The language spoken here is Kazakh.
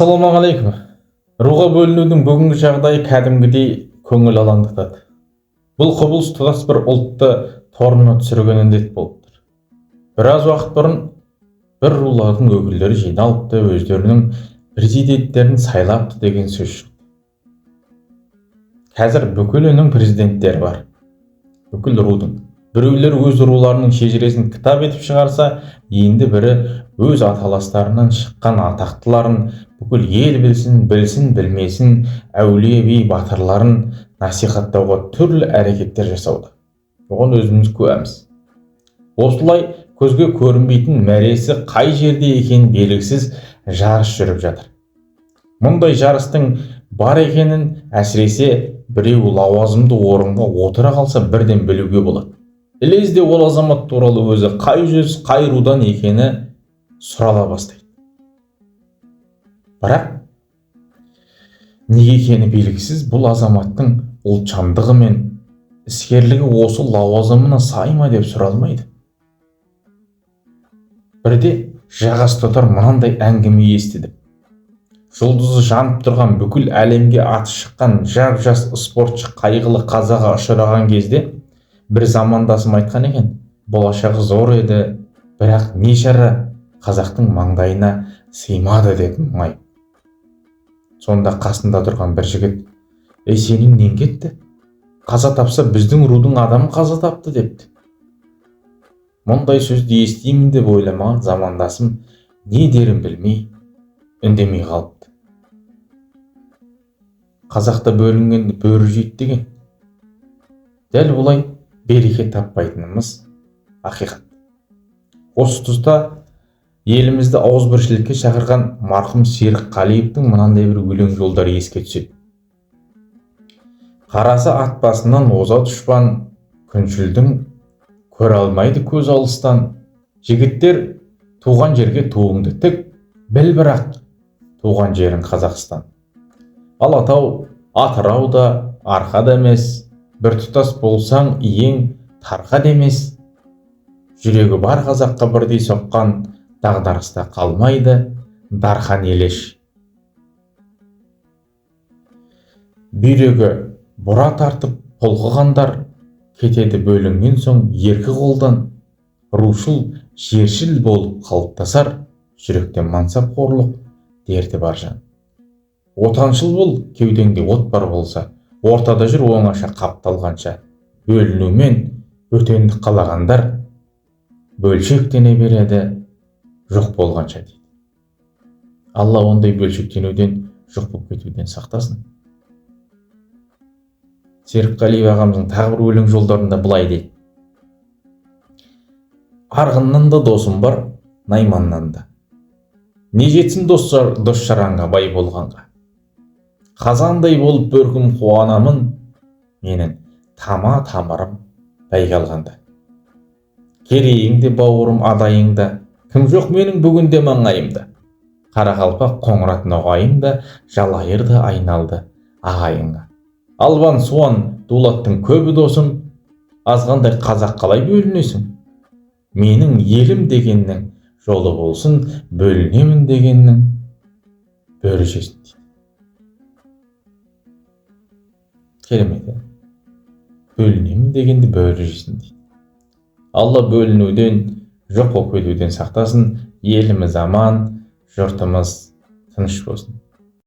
Ассалаумағалейкум. Руға бөлінудің бүгінгі жағдайы кәдімгідей көңіл алаңдатады. Бұл құбылыс тұтас бір ұлтты торына түсірген індет болып тұр. Біраз уақыт бұрын бір рулардың өкілдері жиналыпты, өздерінің президенттерін сайлапты деген сөз шықты. Қазір бүкіл үннің президенттері бар. Бүкіл рудың. Біреулер өз руларының шежіресін кітап етіп шығарса, енді бірі өз аталастарынан шыққан атақтыларын бүкіл ел білсін білмесін, әулие би батырларын насихаттауға түрлі әрекеттер жасауда. Оған өзіміз куәміз. Осылай көзге көрінбейтін мәресі қай жерде екені белгісіз жарыс жүріп жатыр. Мұндай жарыстың бар екенін әсіресе біреу лауазымды орынға отыра қалса бірден білуге болады. Лезде ол азамат туралы өзі қай жүз, қай рудан екені сұрала бастайды. Бірақ неге екені белгісіз бұл азаматтың ұлтжандығы мен іскерлігі осы лауазымына сай ма деп сұралмайды. Бірде жағас тұтар мынандай әңгіме естідім. Жұлдызы жанып тұрған бүкіл әлемге аты шыққан жап-жас спортшы қайғылы қазаға ұшыраған кезде бір замандасым айтқан екен, болашағы зор еді, бірақ не шара қазақтың маңдайына сыймады деп мұңайып. Сонда қасында тұрған бір жігіт: "Ей, сенің нең кетті? Қаза тапса біздің рудың адамы қаза тапты" депті. Мұндай сөзді естимін деп ойламаған замандасым не дерін білмей, үндемей қалыпты. Қазақта бөлінгенді бөрі жейді деген. Дәл бұлай береке таппайтынымыз ақиқат. Осы тұста елімізді ауызбіршілікке шақырған марқұм Серік Қалиевтің мынандай бір өлең жолдары еске түседі. Қарасы ат басынан оза дұшпан, күншілдің көре алмайды көз алыстан. Жігіттер, туған жерге туыңды тік, біл бірақ туған жерің Қазақстан. Алатау, Атырау да арқа емес, бір тұтас болсаң иең тарға демес. Жүрегі бар қазаққа бірдей соққан, дағдарыста қалмайды дархан елеш. Бүйрегі бұра тартып бұлғығандар, кетеді бөлінген соң еркі қолдан. Рушыл, жершіл болып қалыптасар, жүректе мансап қорлық дерті бар жан. Отаншыл бол, кеудеңде от бар болса, ортада жүр оңаша қапталғанша. Бөлінумен өтендік қалағандар бөлшектене береді жоқ болғанша дейді. Алла ондай бөлшектенуден, жоқ болып кетуден сақтасын. Серік Қалиев ағамыздың тағы бір өлең жолдарында былай дейді: "Арғыннан да досым бар, Найманнан да. Не жетсін дос жаранға бай болғанға. Қазандай болып бөркім қуанамын, менің тама тамырым бәйге алғанда. Керейіңде бауырым адайыңда, кім жоқ менің бүгінде маңайымда. Қарақалпақ қоңырат ноғайыңда, жалайырды айналды ағайынға. Албан суан дулаттың көбі досым, азғандай қазақ қалай бөлінесің? Менің елім дегеннің жолы болсын, бөлінемін дегеннің бөрі жесін" дейді. Керемет, бөлінемін дегенді бөрі жесін дейді. Алла бөлінуден, жоқ болып кетуден сақтасын, еліміз аман, жұртымыз тыныш болсын.